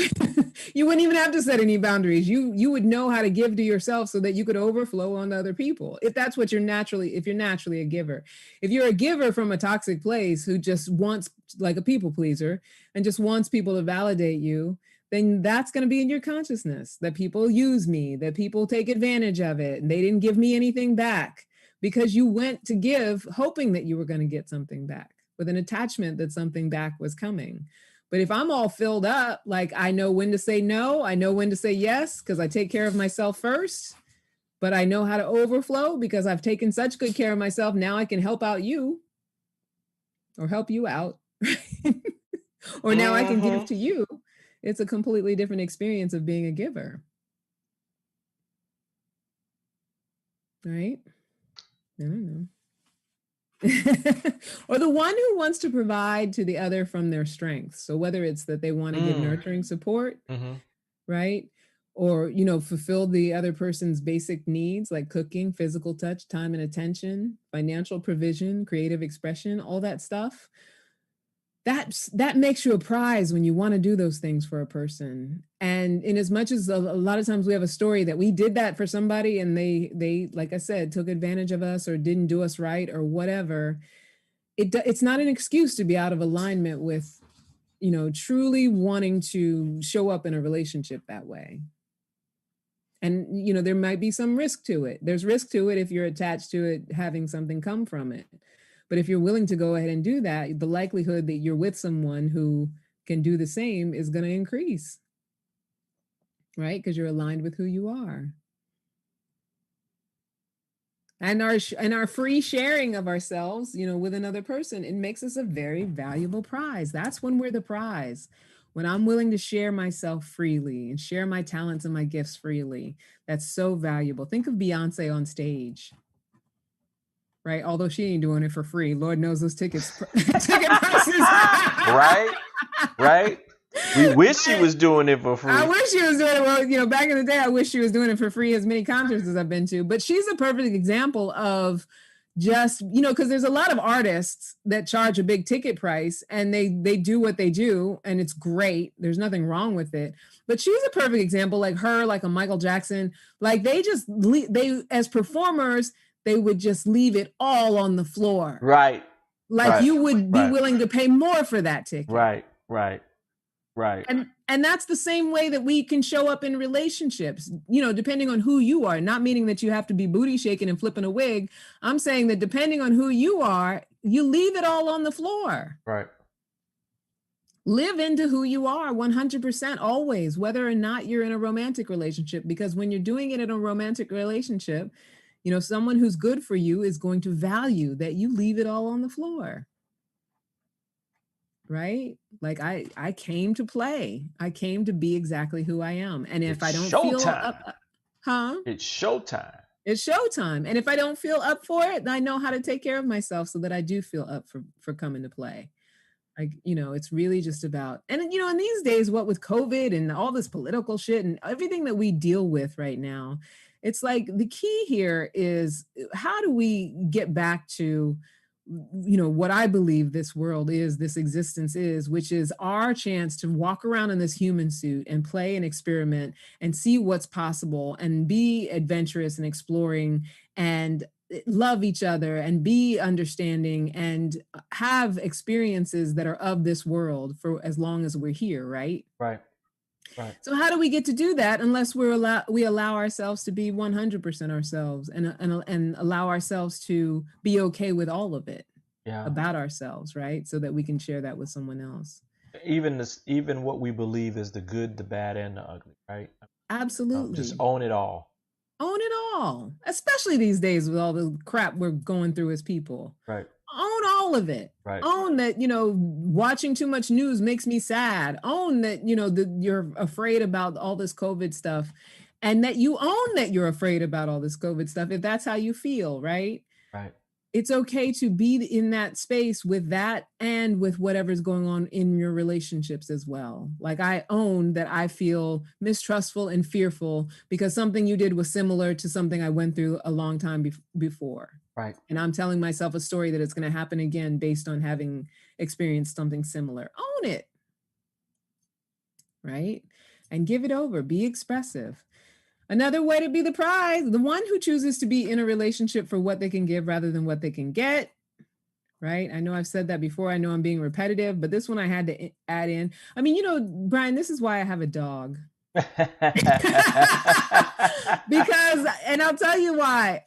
you wouldn't even have to set any boundaries. You would know how to give to yourself so that you could overflow on other people. If that's what you're naturally a giver. If you're a giver from a toxic place who just wants, like a people pleaser, and just wants people to validate you, then that's going to be in your consciousness, that people use me, that people take advantage of it, and they didn't give me anything back, because you went to give hoping that you were going to get something back, with an attachment that something back was coming. But if I'm all filled up, like, I know when to say no, I know when to say yes, because I take care of myself first, but I know how to overflow because I've taken such good care of myself. Now I can help out you, or help you out, or now I can give to you. It's a completely different experience of being a giver. Right? I don't know. Or the one who wants to provide to the other from their strengths. So whether it's that they want to give nurturing support, right? Or, fulfill the other person's basic needs, like cooking, physical touch, time and attention, financial provision, creative expression, all that stuff. that makes you a prize when you want to do those things for a person. And in as much as a lot of times we have a story that we did that for somebody and they like I said, took advantage of us or didn't do us right or whatever, it's not an excuse to be out of alignment with, truly wanting to show up in a relationship that way. And, there might be some risk to it. There's risk to it if you're attached to it, having something come from it. But if you're willing to go ahead and do that, the likelihood that you're with someone who can do the same is going to increase, right? Because you're aligned with who you are. And our free sharing of ourselves, with another person, it makes us a very valuable prize. That's when we're the prize. When I'm willing to share myself freely and share my talents and my gifts freely, that's so valuable. Think of Beyonce on stage, right? Although she ain't doing it for free. Lord knows those ticket prices. Right. We wish she was doing it for free. I wish she was doing it. Well, back in the day, I wish she was doing it for free as many concerts as I've been to. But she's a perfect example of just, because there's a lot of artists that charge a big ticket price and they do what they do and it's great. There's nothing wrong with it. But she's a perfect example, like her, like a Michael Jackson. Like they as performers, they would just leave it all on the floor. Right. Like you would be willing to pay more for that ticket. Right. And that's the same way that we can show up in relationships, depending on who you are, not meaning that you have to be booty shaking and flipping a wig. I'm saying that depending on who you are, you leave it all on the floor. Right. Live into who you are 100% always, whether or not you're in a romantic relationship, because when you're doing it in a romantic relationship, someone who's good for you is going to value that you leave it all on the floor. Right? Like I came to play. I came to be exactly who I am. And if I don't feel up, it's showtime. It's showtime. And if I don't feel up for it, I know how to take care of myself so that I do feel up for coming to play. Like, it's really just about, and in these days, what with COVID and all this political shit and everything that we deal with right now, it's like the key here is how do we get back to what I believe this world is, this existence is, which is our chance to walk around in this human suit and play and experiment and see what's possible and be adventurous and exploring and love each other and be understanding and have experiences that are of this world for as long as we're here, right? Right. So how do we get to do that unless we allow ourselves to be 100% ourselves and allow ourselves to be okay with all of it about ourselves, right? So that we can share that with someone else. Even what we believe is the good, the bad, and the ugly, right? Absolutely. Just own it all. Own it all, especially these days with all the crap we're going through as people. Right. Own all of it. Right. Own that, watching too much news makes me sad. Own that, you're afraid about all this COVID stuff and that you own that you're afraid about all this COVID stuff. If that's how you feel, right? Right. It's okay to be in that space with that and with whatever's going on in your relationships as well. Like I own that I feel mistrustful and fearful because something you did was similar to something I went through a long time before. Right. And I'm telling myself a story that it's going to happen again based on having experienced something similar. Own it. Right? And give it over. Be expressive. Another way to be the prize, the one who chooses to be in a relationship for what they can give rather than what they can get. Right? I know I've said that before. I know I'm being repetitive, but this one I had to add in. I mean, Brian, this is why I have a dog. Because, and I'll tell you why.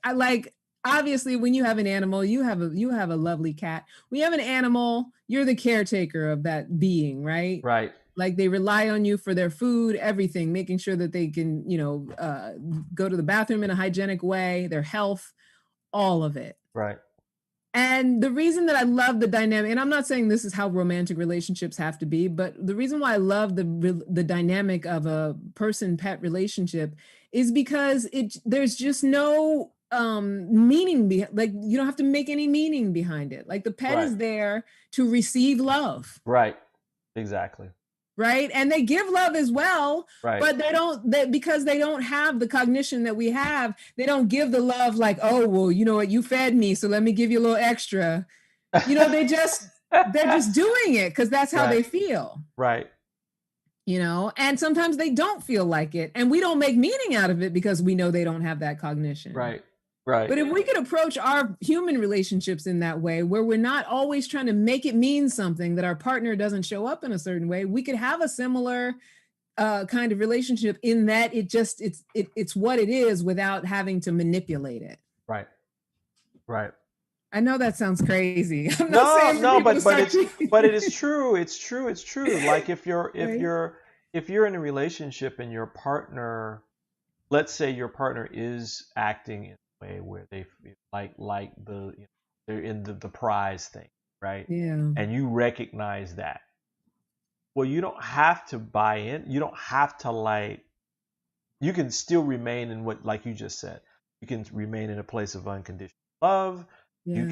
Obviously, when you have an animal, you have a lovely cat. When you have an animal, you're the caretaker of that being, right? Right. Like they rely on you for their food, everything, making sure that they can, go to the bathroom in a hygienic way, their health, all of it. Right. And the reason that I love the dynamic, and I'm not saying this is how romantic relationships have to be, but the reason why I love the dynamic of a person-pet relationship is because there's just no meaning like you don't have to make any meaning behind it. Like the pet is there to receive love. Right. Exactly. Right. And they give love as well, right. But because they don't have the cognition that we have, they don't give the love like, oh, well, you know what, you fed me, so let me give you a little extra. They just, They're just doing it because that's how they Right. feel. Right. And sometimes they don't feel like it, and we don't make meaning out of it because we know they don't have that cognition. Right. Right. But if we could approach our human relationships in that way, where we're not always trying to make it mean something that our partner doesn't show up in a certain way, we could have a similar kind of relationship in that it's what it is without having to manipulate it. Right. Right. I know that sounds crazy. I'm not saying No, for people to but it is true. It's true. Like if Right. you're in a relationship and your partner, let's say your partner is acting in a way where they feel like they're in the prize thing, right? Yeah. And you recognize that. Well, you don't have to buy in. You don't have to you can still remain in what, like you just said, you can remain in a place of unconditional love. Yeah.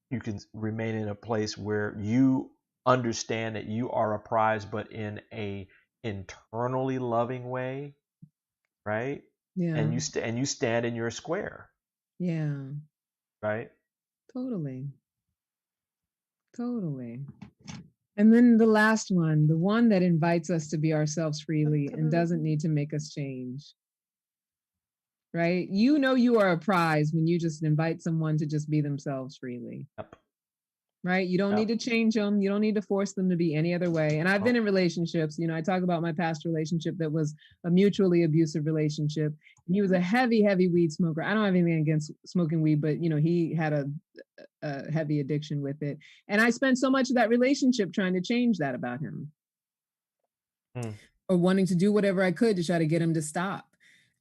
You can remain in a place where you understand that you are a prize, but in a internally loving way, right? Yeah. And you stand in your square, Yeah. right? Totally. And then the last one, the one that invites us to be ourselves freely and doesn't need to make us change. Right? You are a prize when you just invite someone to just be themselves freely. Yep. Right? You don't need to change them. You don't need to force them to be any other way. And I've been in relationships, I talk about my past relationship that was a mutually abusive relationship. And he was a heavy, heavy weed smoker. I don't have anything against smoking weed, but he had a heavy addiction with it. And I spent so much of that relationship trying to change that about him. Or wanting to do whatever I could to try to get him to stop.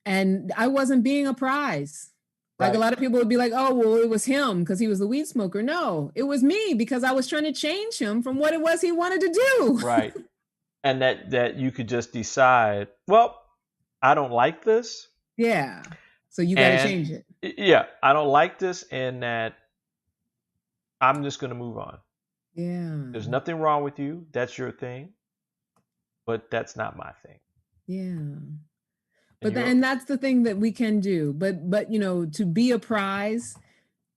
And I wasn't being a prize. Like a lot of people would be like, oh, well, it was him because he was the weed smoker. No, it was me because I was trying to change him from what it was he wanted to do. Right. And that you could just decide, well, I don't like this. Yeah. So you got to change it. Yeah. I don't like this, and that I'm just going to move on. Yeah. There's nothing wrong with you. That's your thing. But that's not my thing. Yeah. And that's the thing that we can do. But to be a prize,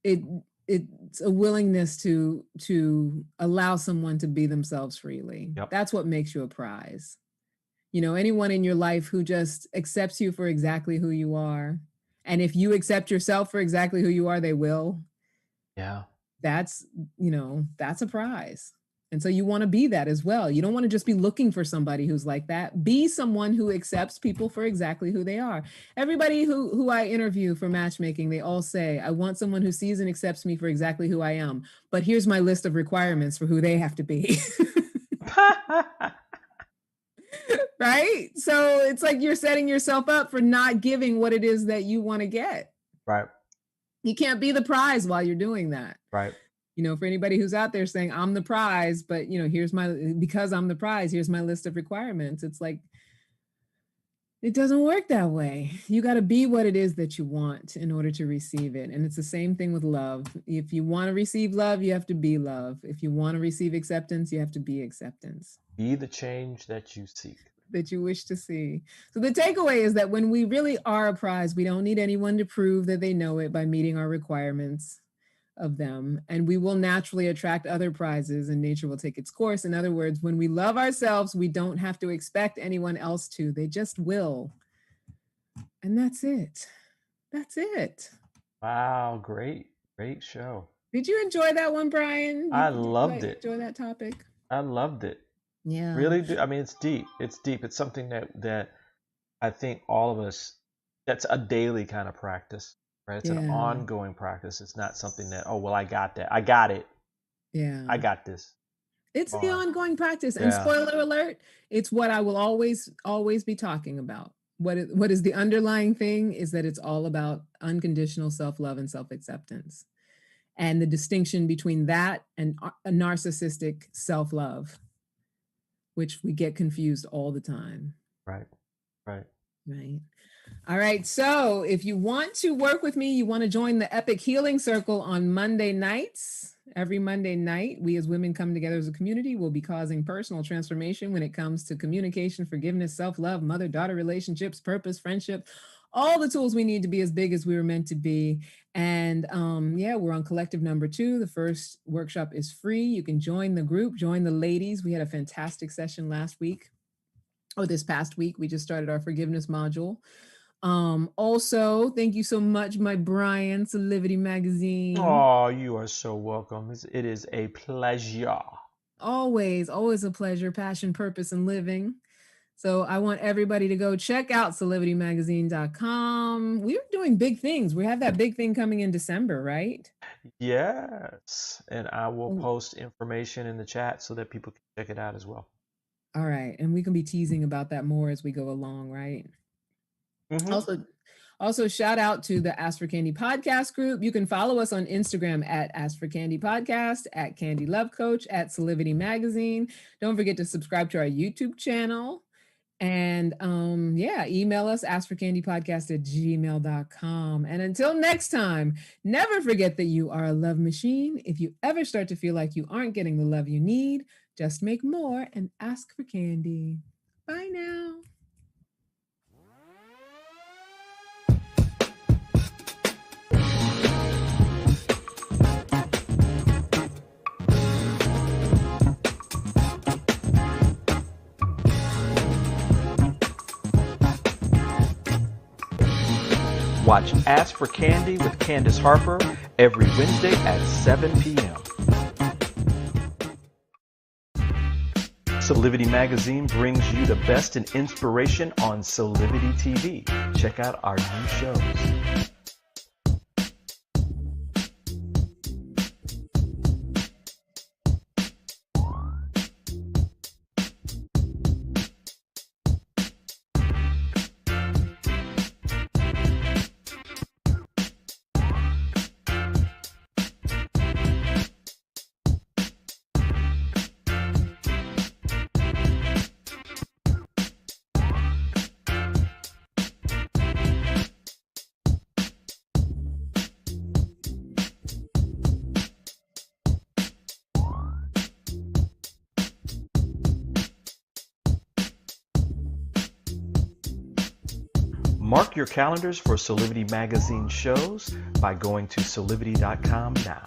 it's a willingness to allow someone to be themselves freely. Yep. That's what makes you a prize. Anyone in your life who just accepts you for exactly who you are. And if you accept yourself for exactly who you are, they will. Yeah. That's a prize. And so you want to be that as well. You don't want to just be looking for somebody who's like that. Be someone who accepts people for exactly who they are. Everybody who I interview for matchmaking, they all say, I want someone who sees and accepts me for exactly who I am. But here's my list of requirements for who they have to be. Right? So it's like you're setting yourself up for not giving what it is that you want to get. Right. You can't be the prize while you're doing that. Right. For anybody who's out there saying I'm the prize, but because I'm the prize, here's my list of requirements. It's like, it doesn't work that way. You got to be what it is that you want in order to receive it. And it's the same thing with love. If you want to receive love, you have to be love. If you want to receive acceptance, you have to be acceptance. Be the change that you seek, that you wish to see. So the takeaway is that when we really are a prize, we don't need anyone to prove that they know it by meeting our requirements of them, and we will naturally attract other prizes and nature will take its course. In other words, when we love ourselves, we don't have to expect anyone else to. They just will. And that's it. Wow, great show. Did you enjoy that one, Brian? I loved it. Enjoy that topic? I loved it. Yeah. Really do. I mean, it's deep. It's something that I think all of us, that's a daily kind of practice. Right? It's an ongoing practice. It's not something that, oh, well, I got that. I got it. Yeah. I got this. It's the ongoing practice. And spoiler alert, it's what I will always be talking about. What is the underlying thing is that it's all about unconditional self-love and self-acceptance. And the distinction between that and a narcissistic self-love, which we get confused all the time. Right. All right. So if you want to work with me, you want to join the Epic Healing Circle on Monday nights. Every Monday night, we as women come together as a community. We'll be causing personal transformation when it comes to communication, forgiveness, self-love, mother-daughter relationships, purpose, friendship, all the tools we need to be as big as we were meant to be. And yeah, we're on collective number 2. The first workshop is free. You can join the group, join the ladies. We had a fantastic session last week, or this past week. We just started our forgiveness module. Also, thank you so much, my Brian, Solivity Magazine. Oh, you are so welcome. It is a pleasure. Always a pleasure, passion, purpose, and living. So I want everybody to go check out solivitymagazine.com. We're doing big things. We have that big thing coming in December, right? Yes. And I will post information in the chat so that people can check it out as well. All right. And we can be teasing about that more as we go along, right? Mm-hmm. Also, shout out to the Ask for Candy podcast group. You can follow us on Instagram at Ask for Candy Podcast, at Candy Love Coach, at Solivity Magazine. Don't forget to subscribe to our YouTube channel. And yeah, email us, askforcandypodcast@gmail.com. And until next time, never forget that you are a love machine. If you ever start to feel like you aren't getting the love you need, just make more and ask for candy. Bye now. Watch Ask for Candy with Candice Harper every Wednesday at 7 p.m. Solivity Magazine brings you the best in inspiration on Solivity TV. Check out our new shows. Mark your calendars for Solivity Magazine shows by going to solivity.com now.